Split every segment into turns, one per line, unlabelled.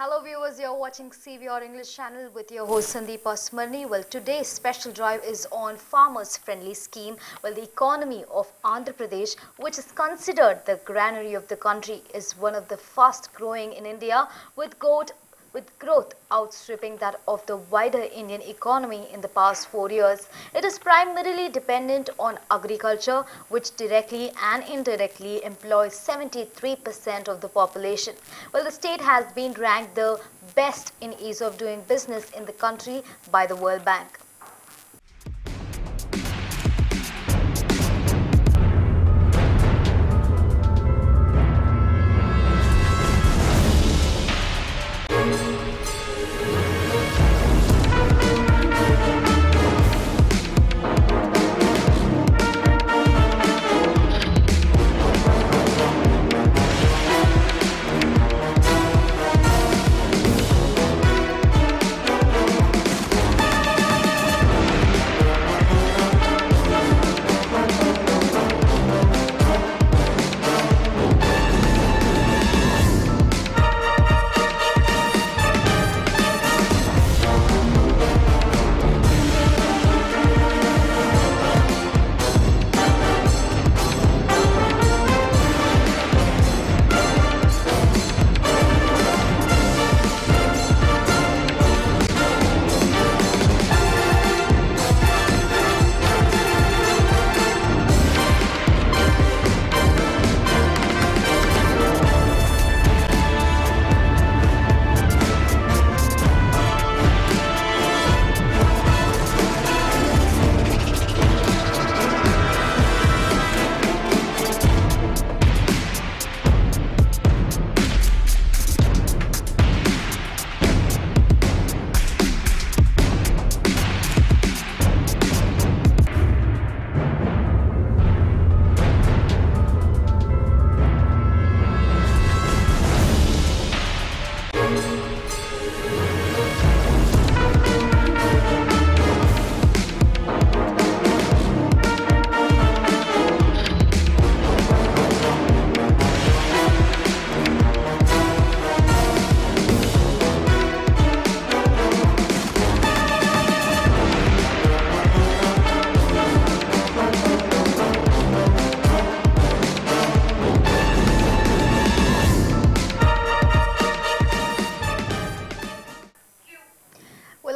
Hello viewers, you're watching CVR English channel with your host Sandeepa Smarni. Well, today's special drive is on farmers friendly scheme. Well, the economy of Andhra Pradesh, which is considered the granary of the country, is one of the fast growing in India with growth outstripping that of the wider Indian economy in the past 4 years. It is primarily dependent on agriculture, which directly and indirectly employs 73% of the population. Well, the state has been ranked the best in ease of doing business in the country by the World Bank.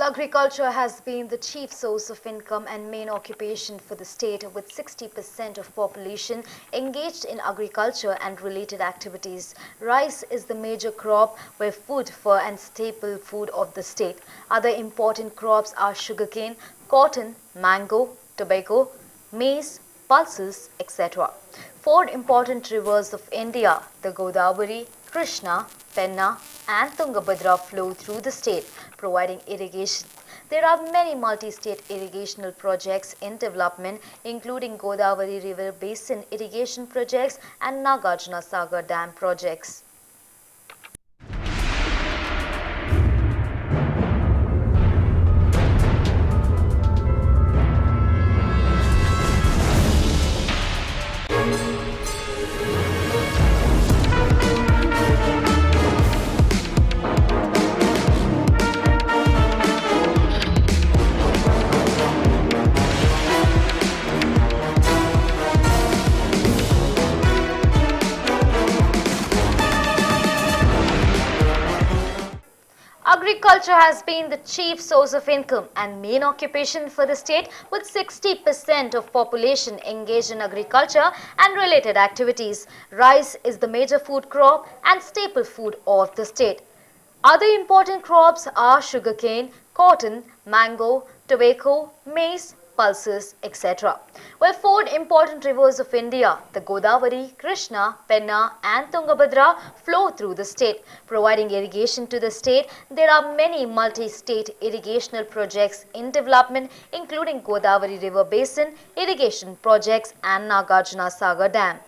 Agriculture has been the chief source of income and main occupation for the state, with 60% of population engaged in agriculture and related activities. Rice is the major crop, where food for and staple food of the state. Other important crops are sugarcane, cotton, mango, tobacco, maize, pulses, etc. Four important rivers of India, the Godavari, Krishna, Penna and Tungabhadra, flow through the state, providing irrigation. There are many multi-state irrigational projects in development, including Godavari River Basin irrigation projects and Nagarjuna Sagar Dam projects. Agriculture has been the chief source of income and main occupation for the state, with 60% of population engaged in agriculture and related activities. Rice is the major food crop and staple food of the state. Other important crops are sugarcane, cotton, mango, tobacco, maize, pulses, etc. Well, four important rivers of India, the Godavari, Krishna, Penna and Tungabhadra, flow through the state, providing irrigation to the state. There are many multi-state irrigational projects in development, including Godavari River Basin irrigation projects and Nagarjuna Sagar Dam.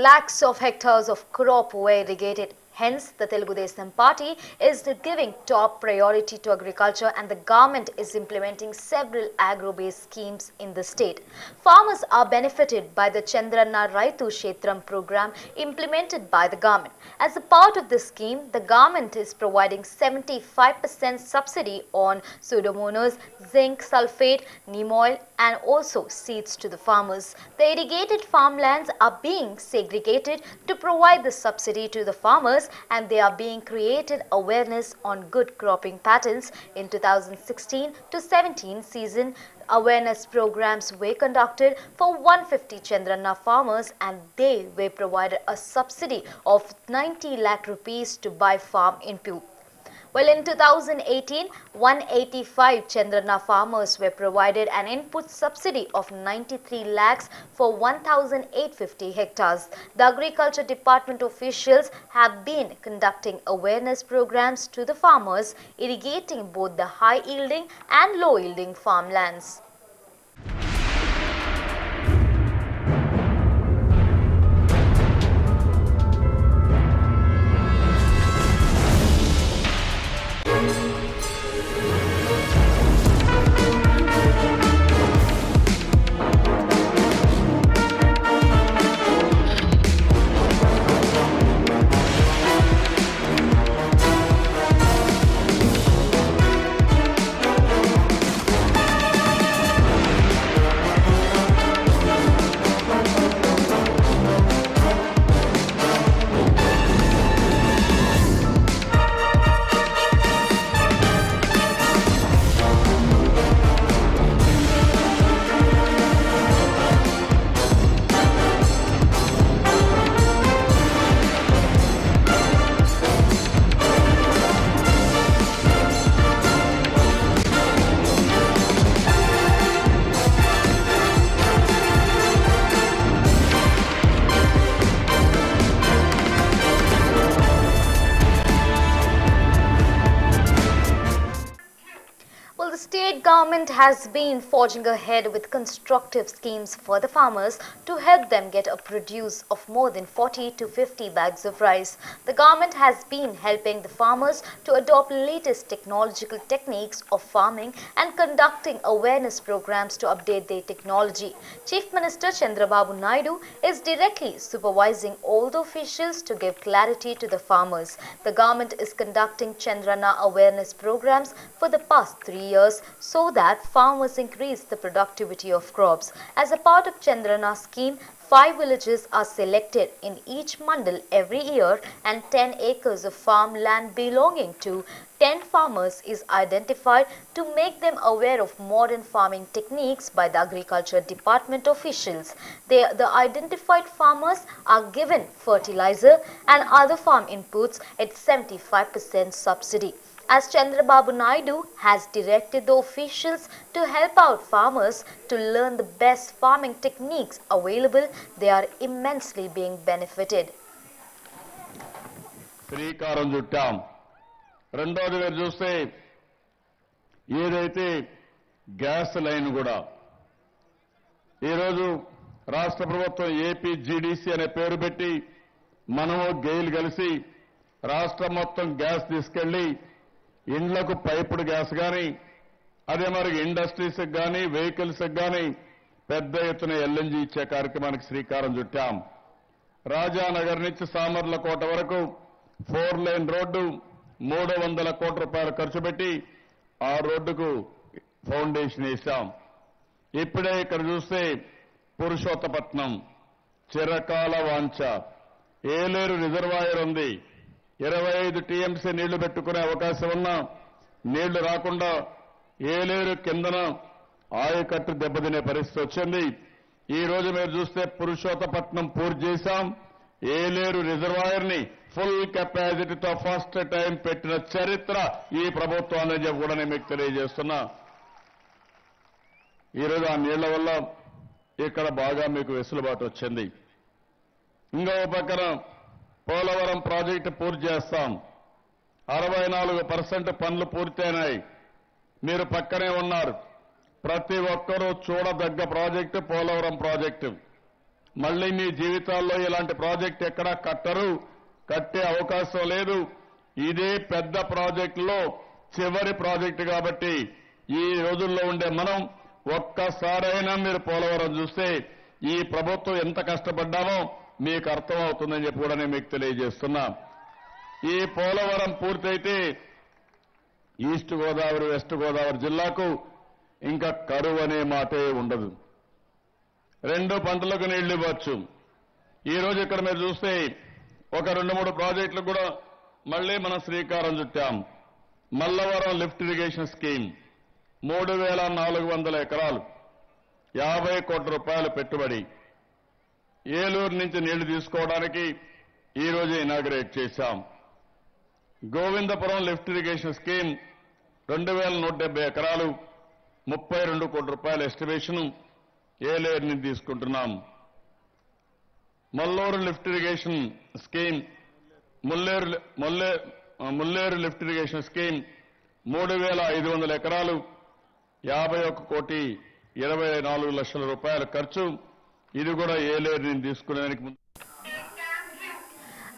Lakhs of hectares of crop were irrigated. Hence, the Telugu Desam Party is giving top priority to agriculture, and the government is implementing several agro-based schemes in the state. Farmers are benefited by the Chandranna Raitu Kshetram program implemented by the government. As a part of this scheme, the government is providing 75% subsidy on pseudomonas, zinc sulfate, neem oil, and also seeds to the farmers. The irrigated farmlands are being segregated to provide the subsidy to the farmers, and they are being created awareness on good cropping patterns. In 2016 to 17 season, awareness programs were conducted for 150 Chandranna farmers, and they were provided a subsidy of 90 lakh rupees to buy farm input. Well, in 2018, 185 Chandranna farmers were provided an input subsidy of 93 lakhs for 1,850 hectares. The Agriculture Department officials have been conducting awareness programs to the farmers, irrigating both the high-yielding and low-yielding farmlands. The state government has been forging ahead with constructive schemes for the farmers to help them get a produce of more than 40 to 50 bags of rice. The government has been helping the farmers to adopt latest technological techniques of farming and conducting awareness programs to update their technology. Chief Minister Janmabhoomi Naidu is directly supervising all the officials to give clarity to the farmers. The government is conducting Chandranna awareness programs for the past 3 years so that farmers increase the productivity of crops. As a part of Chandranna scheme, 5 villages are selected in each mandal every year, and 10 acres of farmland belonging to 10 farmers is identified to make them aware of modern farming techniques by the Agriculture Department officials. The identified farmers are given fertilizer and other farm inputs at 75% subsidy. As Janmabhoomi Naidu has directed the officials to help out farmers to learn the best farming techniques available, they are immensely being benefited.
శ్రీకారం చుట్టాం. రెండోది మీరు చూస్తే ఏదైతే gas line కూడా ఈరోజు రాష్ట్ర ప్రభుత్వం ఏపీజీడీసీ అనే పేరు పెట్టి మనము గెయిల్ కలిసి రాష్ట్రం మొత్తం గ్యాస్ తీసుకెళ్లి ఇండ్లకు పైపుడు గ్యాస్ కానీ అదే మరి ఇండస్ట్రీస్కి కానీ వెహికల్స్కి కానీ పెద్ద ఎత్తున ఎల్ఎన్జీ ఇచ్చే కార్యక్రమానికి శ్రీకారం చుట్టాం. రాజానగర్ నుంచి సామర్లకోట వరకు 4 లేన్ రోడ్డు 300 కోట్ల రూపాయలు ఖర్చు పెట్టి ఆ రోడ్డుకు ఫౌండేషన్ వేశాం. ఇప్పుడే ఇక్కడ చూస్తే పురుషోత్తపట్నం చిరకాల వాంఛ ఏలేరు రిజర్వాయర్ ఉంది. 25 టీఎంసీ నీళ్లు పెట్టుకునే అవకాశం ఉన్నా నీళ్లు రాకుండా ఏలేరు కిందన ఆయకట్టు దెబ్బతినే పరిస్థితి వచ్చింది. ఈ రోజు మీరు చూస్తే పురుషోత్తపట్నం పూర్తి చేశాం. ఏలేరు రిజర్వాయర్ ని ఫుల్ కెపాసిటీతో ఫస్ట్ టైం పెట్టిన చరిత్ర ఈ ప్రభుత్వాన్ని చెప్పి కూడా నేను మీకు తెలియజేస్తున్నా. ఈరోజు ఆ నీళ్ల వల్ల ఇక్కడ బాగా మీకు వెసులుబాటు వచ్చింది. ఇంకో పక్కన పోలవరం ప్రాజెక్టు పూర్తి చేస్తాం. 64% పనులు పూర్తయినాయి. మీరు పక్కనే ఉన్నారు. ప్రతి ఒక్కరూ చూడదగ్గ ప్రాజెక్టు పోలవరం ప్రాజెక్టు. మళ్ళీ మీ జీవితాల్లో ఇలాంటి ప్రాజెక్ట్ ఎక్కడా కట్టరు, కట్టే అవకాశం లేదు. ఇదే పెద్ద ప్రాజెక్టులో చివరి ప్రాజెక్టు కాబట్టి ఈ రోజుల్లో ఉండే మనం ఒక్కసారైనా మీరు పోలవరం చూస్తే ఈ ప్రభుత్వం ఎంత కష్టపడ్డామో మీకు అర్థమవుతుందని చెప్పి కూడా నేను మీకు తెలియజేస్తున్నా. ఈ పోలవరం పూర్తయితే ఈస్ట్ గోదావరి, వెస్ట్ గోదావరి జిల్లాకు ఇంకా కరువు అనే మాటే ఉండదు. 2 పంటలకు నీళ్లు ఇవ్వచ్చు. ఈ రోజు ఇక్కడ మీరు చూస్తే ఒక 2-3 ప్రాజెక్టులు కూడా మళ్లీ మనం శ్రీకారం చుట్టాం. మల్లవరం లిఫ్ట్ ఇరిగేషన్ స్కీమ్ 3,400 ఎకరాలు, 50 కోట్ల రూపాయల పెట్టుబడి. ఏలూరు నుంచి నీళ్లు తీసుకోవడానికి ఈ రోజు ఇనాగ్రేట్ చేశాం. గోవిందపురం లిఫ్ట్ ఇరిగేషన్ స్కీమ్ 2,170 ఎకరాలు, 32 కోట్ల రూపాయల ఎస్టిమేషన్ ఏలేరు నుంచి తీసుకుంటున్నాం. Malluru lift irrigation scheme, Mulleru lift irrigation scheme 3,500 ఎకరాలు, 51,24,00,000 రూపాయల ఖర్చు. ఇది కూడా ఏలేరు నుంచి తీసుకునేదానికి ముందు.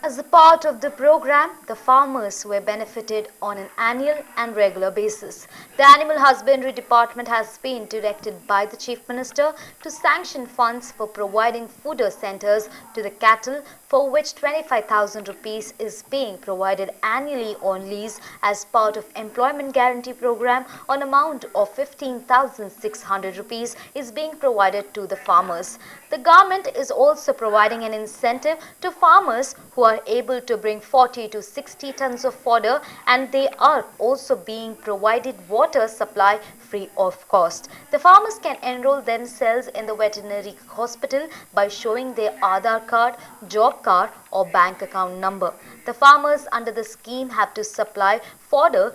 As a part of the program, the farmers were benefited on an annual and regular basis. The Animal Husbandry Department has been directed by the Chief Minister to sanction funds for providing fodder centers to the cattle, for which 25,000 rupees is being provided annually on lease as part of Employment Guarantee Program. On amount of 15,600 rupees is being provided to the farmers. The government is also providing an incentive to farmers who are able to bring 40 to 60 tons of fodder, and they are also being provided water supply free of cost. The farmers can enroll themselves in the veterinary hospital by showing their Aadhaar card, job card or bank account number. The farmers under the scheme have to supply fodder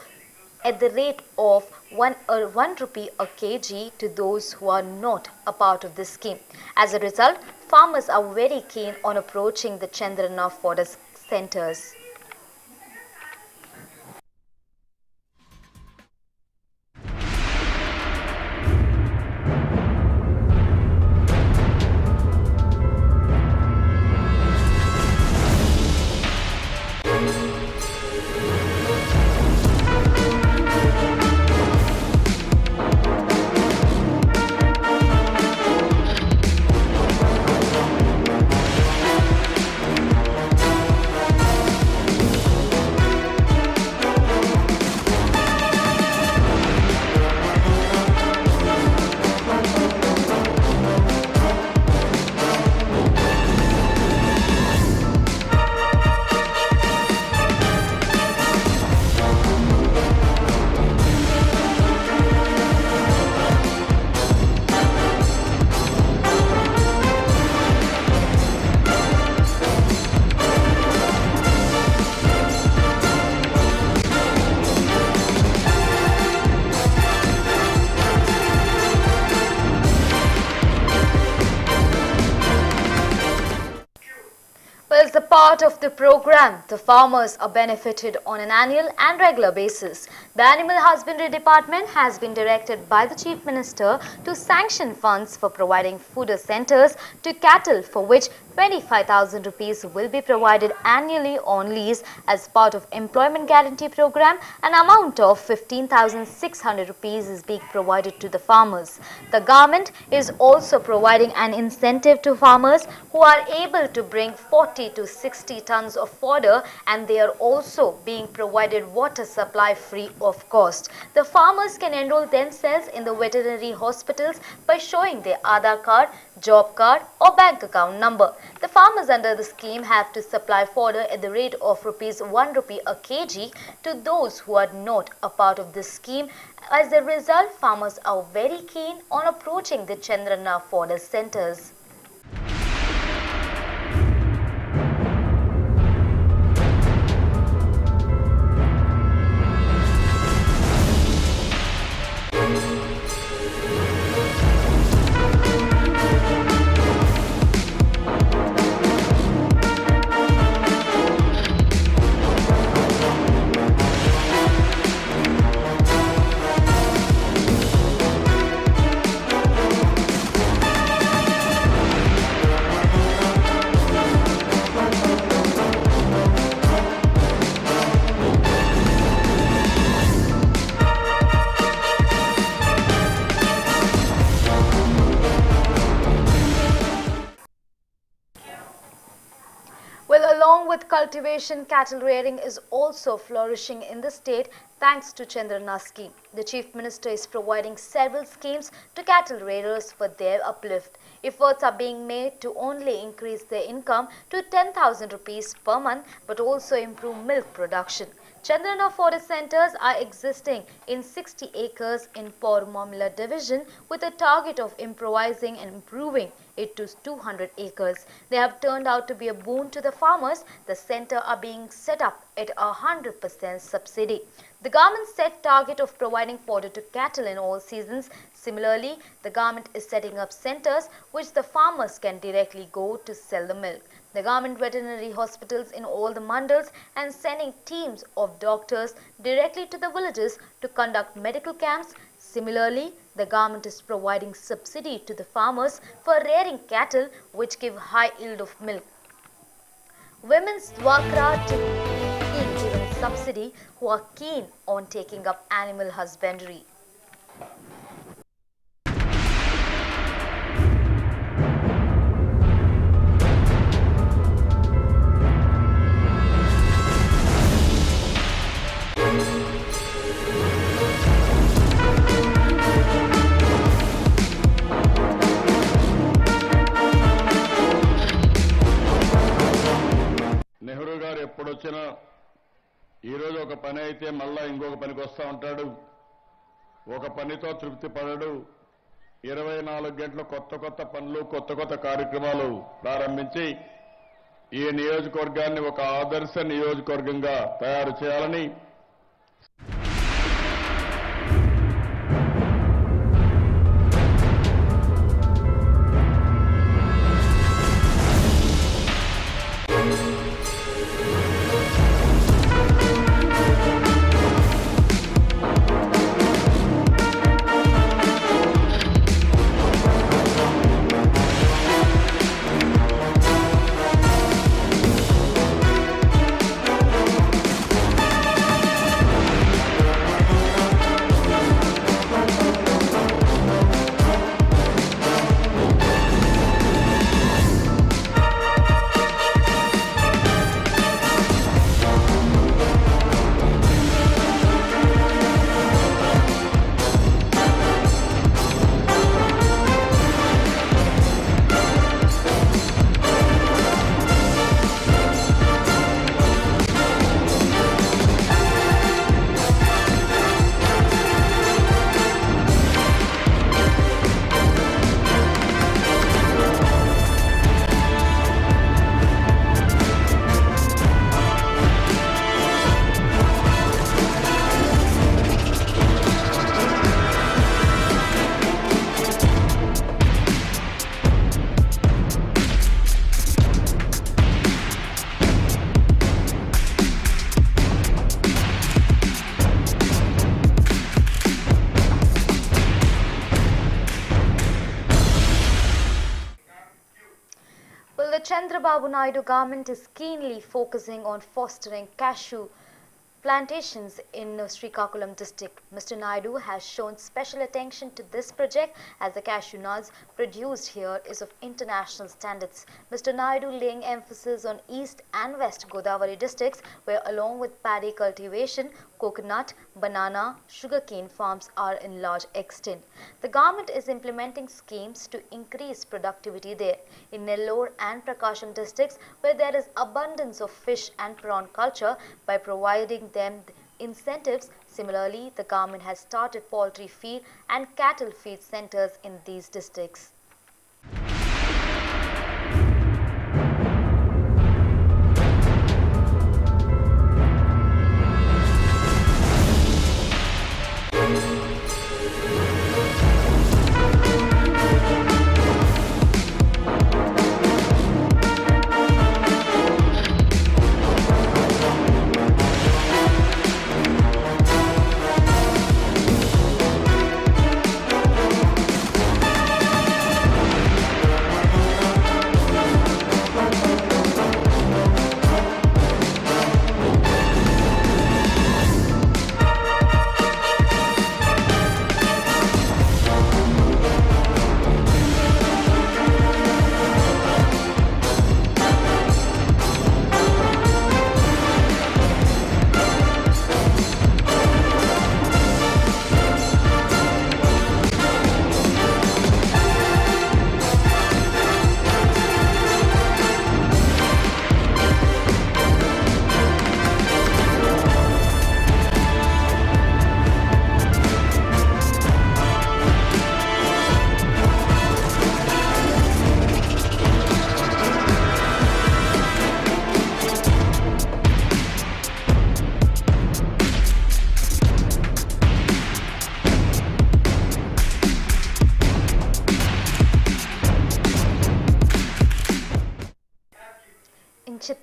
at the rate of 1 rupee a kg to those who are not a part of this scheme. As a result, farmers are very keen on approaching the Chandrana fodder centers. As a part of the program, the farmers are benefited on an annual and regular basis. The Animal Husbandry Department has been directed by the Chief Minister to sanction funds for providing fodder centers to cattle, for which 25,000 rupees will be provided annually on lease as part of Employment Guarantee Program. An amount of 15,600 rupees is being provided to the farmers. The government is also providing an incentive to farmers who are able to bring 40 to 60 tons of fodder, and they are also being provided water supply free of cost. The farmers can enroll themselves in the veterinary hospitals by showing their Aadhaar card, job card or bank account number. The farmers under the scheme have to supply fodder at the rate of ₹1 rupee a kg to those who are not a part of this scheme. As a result, farmers are very keen on approaching the Chandrana fodder centers. cultivation, cattle rearing is also flourishing in the state thanks to Chandrana's scheme. The Chief Minister is providing several schemes to cattle rearers for their uplift. Efforts are being made to only increase their income to 10,000 rupees per month but also improve milk production. Chandrana forest centers are existing in 60 acres in Porumamla division with a target of improvising and improving it to 200 acres. They have turned out to be a boon to the farmers. The center are being set up at 100% subsidy. The government set target of providing fodder to cattle in all seasons. Similarly, the government is setting up centers which the farmers can directly go to sell the milk. The government veterinary hospitals in all the mandals and sending teams of doctors directly to the villages to conduct medical camps. Similarly, the government is providing subsidy to the farmers for rearing cattle which give high yield of milk. Women's Dwakra to being given subsidy who are keen on taking up animal husbandry.
ఎప్పుడొచ్చినా ఈరోజు ఒక పని అయితే మళ్ళా ఇంకొక పనికి వస్తూ ఉంటాడు. ఒక పనితో తృప్తి పడడు. 24 గంటలు కొత్త పనులు కొత్త కార్యక్రమాలు ప్రారంభించి ఈ నియోజకవర్గాన్ని ఒక ఆదర్శ నియోజకవర్గంగా తయారు చేయాలని
Chandrababu Naidu government is keenly focusing on fostering cashew plantations in Srikakulam district. Mr. Naidu has shown special attention to this project as the cashew nuts produced here is of international standards. Mr. Naidu laying emphasis on East and West Godavari districts where along with paddy cultivation, coconut, banana, sugarcane farms are in large extent. The government is implementing schemes to increase productivity there. In Nellore and Prakasham districts where there is abundance of fish and prawn culture by providing them incentives. Similarly, the government has started poultry feed and cattle feed centers in these districts.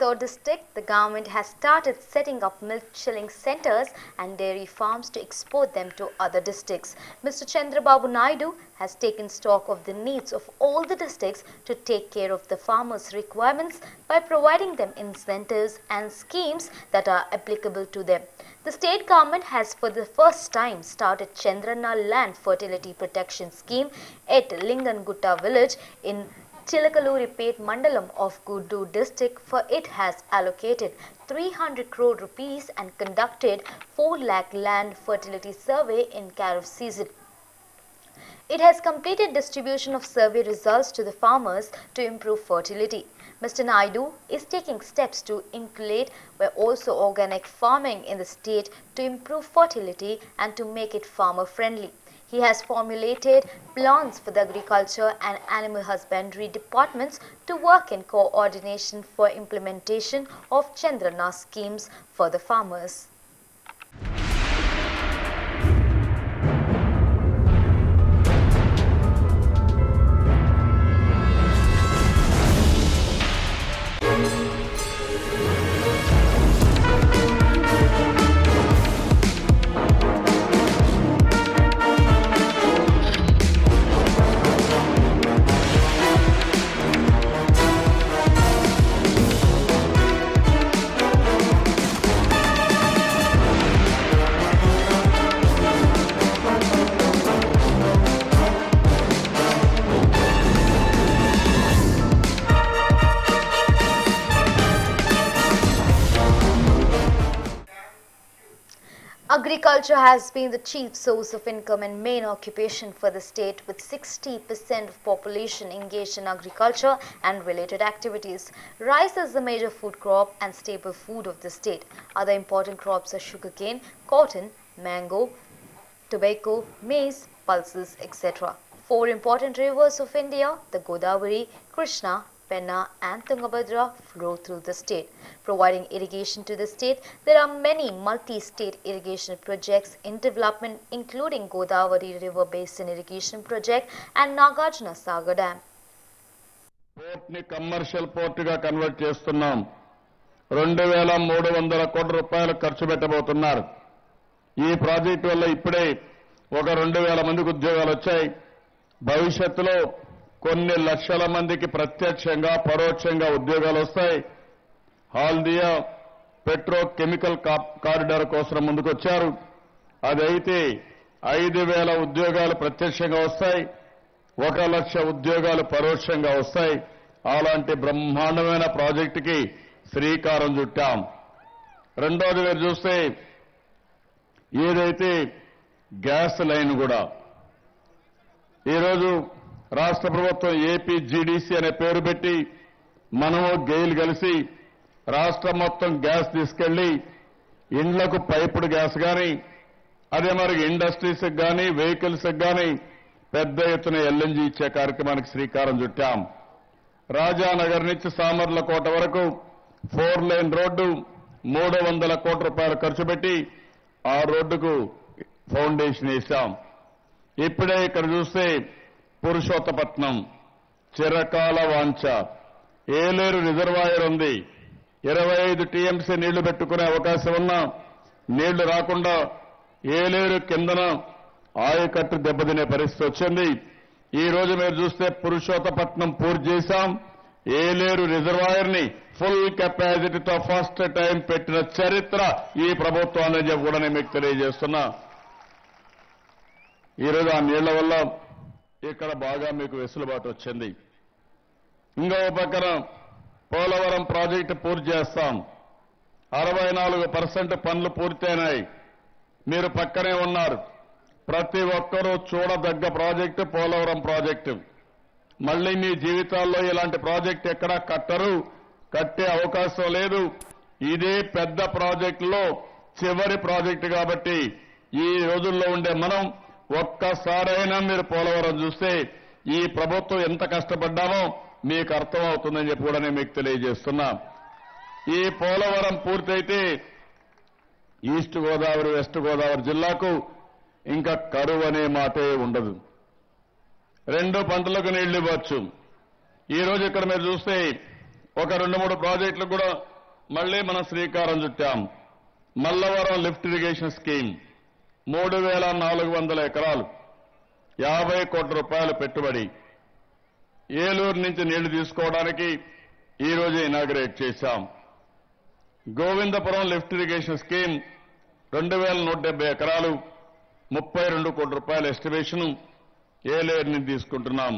Bangalore district, the government has started setting up milk chilling centers and dairy farms to export them to other districts. Mr. Janmabhoomi Naidu has taken stock of the needs of all the districts to take care of the farmers' requirements by providing them incentives and schemes that are applicable to them. The state government has for the first time started Chandrana Land Fertility Protection Scheme at Lingangutta village in Chilakaluripet Mandalam of Guddu district. For it has allocated 300 crore rupees and conducted 4 lakh land fertility survey in Kharif season. It has completed distribution of survey results to the farmers to improve fertility. Mr. Naidu is taking steps to include also organic farming in the state to improve fertility and to make it farmer friendly. He has formulated plans for the agriculture and animal husbandry departments to work in coordination for implementation of Chandrana schemes for the farmers. Agriculture has been the chief source of income and main occupation for the state, with 60% of population engaged in agriculture and related activities. Rice is the major food crop and staple food of the state. Other important crops are sugarcane, cotton, mango, tobacco, maize, pulses, etc. 4 important rivers of India, the Godavari, Krishna, Penna and Tungabhadra, flow through the state, providing irrigation to the state. There are many multi-state irrigation projects in development, including Godavari River Basin Irrigation Project and Nagarjuna Sagar Dam.
Port ni commercial port ga convert చేస్తున్నాం. 2300 కోట్ల రూపాయలు ఖర్చు పెట్టబోతున్నారు. ఈ project వల్ల ఇప్పుడే ఒక 2000 మందికి ఉద్యోగాలు వచ్చాయి. భవిష్యత్తులో కొన్ని లక్షల మందికి ప్రత్యక్షంగా పరోక్షంగా ఉద్యోగాలు వస్తాయి. హాల్దియా పెట్రోకెమికల్ కారిడార్ కోసం ముందుకొచ్చారు. అదైతే 5000 ఉద్యోగాలు ప్రత్యక్షంగా వస్తాయి, 1 లక్ష ఉద్యోగాలు పరోక్షంగా వస్తాయి. అలాంటి బ్రహ్మాండమైన ప్రాజెక్టుకి శ్రీకారం చుట్టాం. రెండోది మీరు చూస్తే ఏదైతే గ్యాస్ లైన్ కూడా ఈరోజు రాష్ట్ర ప్రభుత్వం ఏపీ జీడీసీ అనే పేరు పెట్టి మనము గెయిల్ కలిసి రాష్ట్రం మొత్తం గ్యాస్ తీసుకెళ్లి ఇండ్లకు పైపుడు గ్యాస్ కానీ అదే మరి ఇండస్ట్రీస్కి కానీ వెహికల్స్కి కానీ పెద్ద ఎత్తున ఎల్ఎన్జీ ఇచ్చే కార్యక్రమానికి శ్రీకారం చుట్టాం. రాజానగర్ నుంచి సామర్లకోట వరకు 4 లేన్ రోడ్డు 300 కోట్ల రూపాయలు ఖర్చు పెట్టి ఆ రోడ్డుకు ఫౌండేషన్ వేశాం. ఇప్పుడే ఇక్కడ చూస్తే పురుషోత్తపట్నం చిరకాల వాంఛ ఏలేరు రిజర్వాయర్ ఉంది. 25 టీఎంసీ నీళ్లు పెట్టుకునే అవకాశం ఉన్నా నీళ్లు రాకుండా ఏలేరు కిందన ఆయకట్టు దెబ్బతినే పరిస్థితి వచ్చింది. ఈ రోజు మీరు చూస్తే పురుషోత్తపట్నం పూర్తి చేశాం. ఏలేరు రిజర్వాయర్ ని ఫుల్ కెపాసిటీతో ఫస్ట్ టైం పెట్టిన చరిత్ర ఈ ప్రభుత్వాన్ని చెప్పి కూడా నేను మీకు తెలియజేస్తున్నా. ఈరోజు ఆ నీళ్ల వల్ల ఇక్కడ బాగా మీకు వెసులుబాటు వచ్చింది. ఇంకో పక్కన పోలవరం ప్రాజెక్టు పూర్తి చేస్తాం. 64% పనులు పూర్తయినాయి. మీరు పక్కనే ఉన్నారు. ప్రతి ఒక్కరూ చూడదగ్గ ప్రాజెక్టు పోలవరం ప్రాజెక్టు. మళ్లీ మీ జీవితాల్లో ఇలాంటి ప్రాజెక్టు ఎక్కడా కట్టరు, కట్టే అవకాశం లేదు. ఇదే పెద్ద ప్రాజెక్టులో చివరి ప్రాజెక్టు కాబట్టి ఈ రోజుల్లో ఉండే మనం ఒక్కసారైనా మీరు పోలవరం చూస్తే ఈ ప్రభుత్వం ఎంత కష్టపడ్డామో మీకు అర్థమవుతుందని చెప్పి కూడా నేను మీకు తెలియజేస్తున్నా. ఈ పోలవరం పూర్తయితే ఈస్ట్ గోదావరి వెస్ట్ గోదావరి జిల్లాకు ఇంకా కరువు అనే మాటే ఉండదు. 2 పంటలకు నీళ్లు ఇవ్వచ్చు. ఈ రోజు ఇక్కడ మీరు చూస్తే ఒక 2-3 ప్రాజెక్టులకు కూడా మళ్ళీ మనం శ్రీకారం చుట్టాం. మల్లవరం లిఫ్ట్ ఇరిగేషన్ స్కీమ్ 3,400 ఎకరాలు 50 కోట్ల రూపాయలు పెట్టుబడి. ఏలూరు నుంచి నీళ్లు తీసుకోవడానికి ఈ రోజు ఇనాగరేట్ చేశాం. గోవిందపురం లిఫ్ట్ ఇరిగేషన్ స్కీమ్ 2,170 ఎకరాలు 32 కోట్ల రూపాయల ఎస్టిమేషన్ ఏలేరు నుంచి తీసుకుంటున్నాం.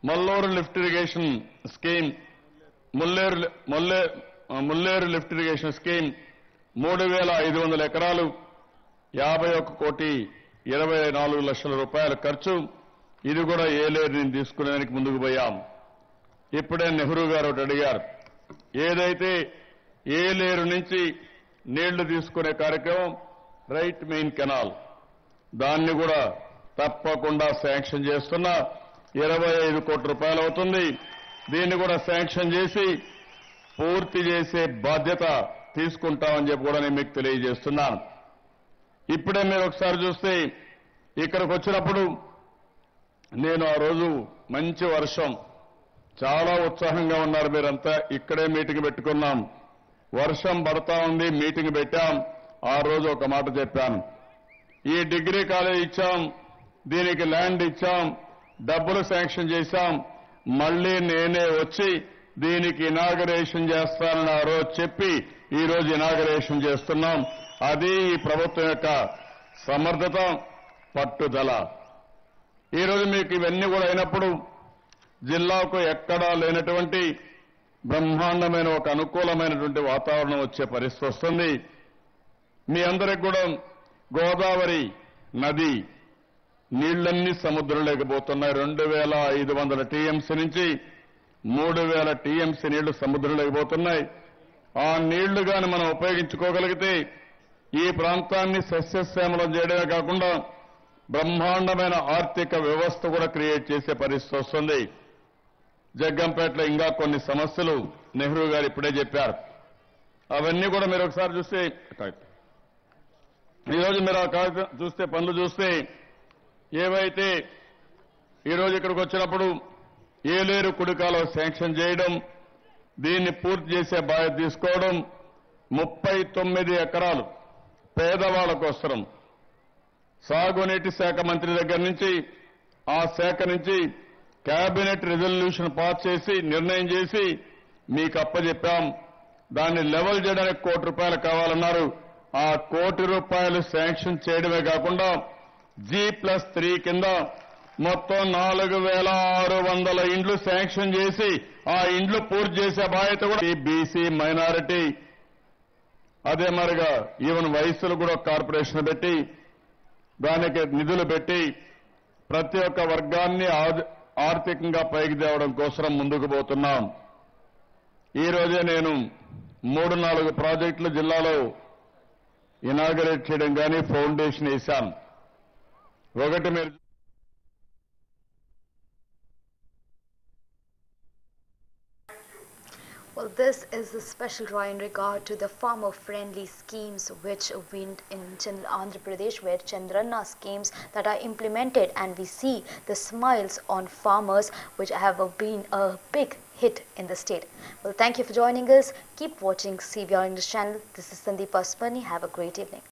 Malluru lift irrigation scheme Mulleru lift irrigation scheme 3,500 ఎకరాలు 51 కోటి 24 లక్షల రూపాయల ఖర్చు. ఇది కూడా ఏలేరు నుంచి తీసుకునేందుకు ముందుకు పోయాం. ఇప్పుడే నెహ్రూ గారు ఒకటి అడిగారు, ఏదైతే ఏలేరు నుంచి నీళ్లు తీసుకునే కార్యక్రమం రైట్ మెయిన్ కెనాల్, దాన్ని కూడా తప్పకుండా శాంక్షన్ చేస్తున్నా. 25 కోట్ల రూపాయలు అవుతుంది. దీన్ని కూడా శాంక్షన్ చేసి పూర్తి చేసే బాధ్యత తీసుకుంటామని చెప్పి కూడా నేను మీకు తెలియజేస్తున్నాను. ఇప్పుడే మీరు ఒకసారి చూస్తే ఇక్కడికి వచ్చినప్పుడు నేను ఆ రోజు మంచి వర్షం, చాలా ఉత్సాహంగా ఉన్నారు మీరంతా. ఇక్కడే మీటింగ్ పెట్టుకున్నాం. వర్షం పడతా ఉంది, మీటింగ్ పెట్టాం. ఆ రోజు ఒక మాట చెప్పాను, ఈ డిగ్రీ కాలేజ్ ఇచ్చాం, దీనికి ల్యాండ్ ఇచ్చాం, డబ్బులు శాంక్షన్ చేశాం, మళ్లీ నేనే వచ్చి దీనికి ఇనాగరేషన్ చేస్తానని ఆ రోజు చెప్పి ఈ రోజు ఇనాగరేషన్ చేస్తున్నాం. అది ఈ ప్రభుత్వం యొక్క సమర్థత, పట్టుదల. ఈ రోజు మీకు ఇవన్నీ కూడా అయినప్పుడు జిల్లాకు ఎక్కడా లేనటువంటి బ్రహ్మాండమైన ఒక అనుకూలమైనటువంటి వాతావరణం వచ్చే పరిస్థితి వస్తుంది. మీ అందరికి కూడా గోదావరి నది నీళ్లన్నీ సముద్రంలోకి పోతున్నాయి. 2,500 టీఎంసీ నుంచి 3,000 టీఎంసీ నీళ్లు సముద్రంలోకి పోతున్నాయి. ఆ నీళ్లు గాని మనం ఉపయోగించుకోగలిగితే ఈ ప్రాంతాన్ని సస్యశ్యామలం చేయడమే కాకుండా బ్రహ్మాండమైన ఆర్థిక వ్యవస్థ కూడా క్రియేట్ చేసే పరిస్థితి వస్తుంది. జగ్గంపేటలో ఇంకా కొన్ని సమస్యలు నెహ్రూ గారు ఇప్పుడే చెప్పారు. అవన్నీ కూడా మీరు ఒకసారి చూస్తే, ఈరోజు మీరు ఆ కాగితం చూస్తే, పనులు చూస్తే, ఏవైతే ఈరోజు ఇక్కడికి వచ్చినప్పుడు ఏలేరు కుడికాలో శాంక్షన్ చేయడం, దీన్ని పూర్తి చేసే బాధ్యత తీసుకోవడం, 39 ఎకరాలు పేదవాళ్ల కోసం సాగునీటి శాఖ మంత్రి దగ్గర నుంచి ఆ శాఖ నుంచి కేబినెట్ రిజల్యూషన్ పాస్ చేసి నిర్ణయం చేసి మీకు అప్పచెప్పాం. దాన్ని లెవెల్ చేయడానికి 1 కోటి రూపాయలు కావాలన్నారు. ఆ 1 కోటి రూపాయలు శాంక్షన్ చేయడమే కాకుండా G+3 కింద మొత్తం 4,600 ఇండ్లు శాంక్షన్ చేసి ఆ ఇండ్లు పూర్తి చేసే బాధ్యత కూడా ఈ బీసీ మైనారిటీ, అదే మరిగా ఈవెన్ వయసులు కూడా కార్పొరేషన్ పెట్టి దానికి నిధులు పెట్టి ప్రతి ఒక్క వర్గాన్ని ఆర్థికంగా పైకి తేవడం కోసం ముందుకు పోతున్నాం. ఈ రోజే నేను 3-4 ప్రాజెక్టులు జిల్లాలో ఇనాగరేట్ చేయడం కానీ ఫౌండేషన్ వేశాను. ఒకటి మీరు
Well, this is a special draw in regard to the farmer-friendly schemes which went in Andhra Pradesh, where Chandranna schemes that are implemented, and we see the smiles on farmers, which have been a big hit in the state. Well, thank you for joining us. Keep watching CVR English channel. This is Sandeep Paspani. Have a great evening.